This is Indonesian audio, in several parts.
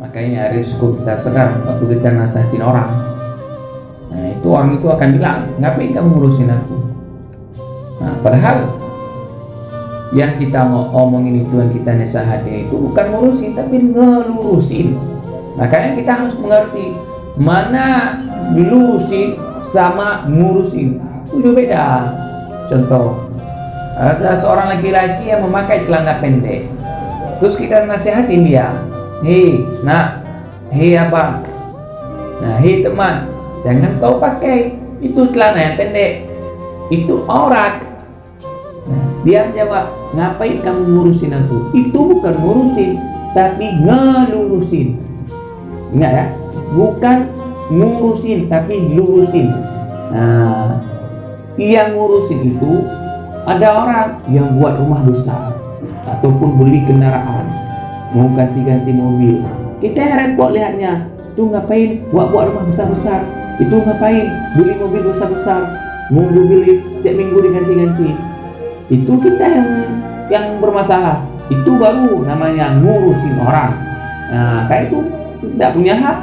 Makanya risiko kita sedang waktu kita nasihatin orang. Nah itu orang itu akan bilang, ngapain kamu ngurusin aku? Nah padahal yang kita mau omongin itu, yang kita nasihatin itu bukan ngurusin tapi ngelurusin. Makanya kita harus mengerti mana dilurusin sama ngurusin, itu beda. Contoh, ada seorang laki-laki yang memakai celana pendek, terus kita nasihatin dia, hei nak, hei abang, nah hei teman, jangan kau pakai itu celana yang pendek, itu aurat. Nah, dia menjawab, ngapain kamu ngurusin aku? Itu bukan ngurusin tapi ngelurusin. Ingat ya, bukan ngurusin tapi lurusin. Nah, yang ngurusin itu ada orang yang buat rumah besar ataupun beli kendaraan, mau ganti-ganti mobil. Kita yang repot lihatnya, itu ngapain buat rumah besar-besar, itu ngapain beli mobil besar-besar, mau beli tiap minggu diganti-ganti. Itu kita yang bermasalah. Itu baru namanya ngurusin orang. Nah, kayak itu tidak punya hak.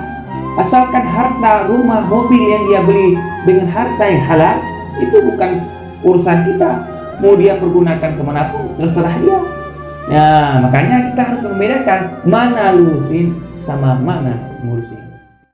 Asalkan harta, rumah, mobil yang dia beli dengan harta yang halal, itu bukan urusan kita. Mau dia pergunakan kemanapun, terserah dia. Ya, makanya kita harus membedakan mana lurusin sama mana ngurusin.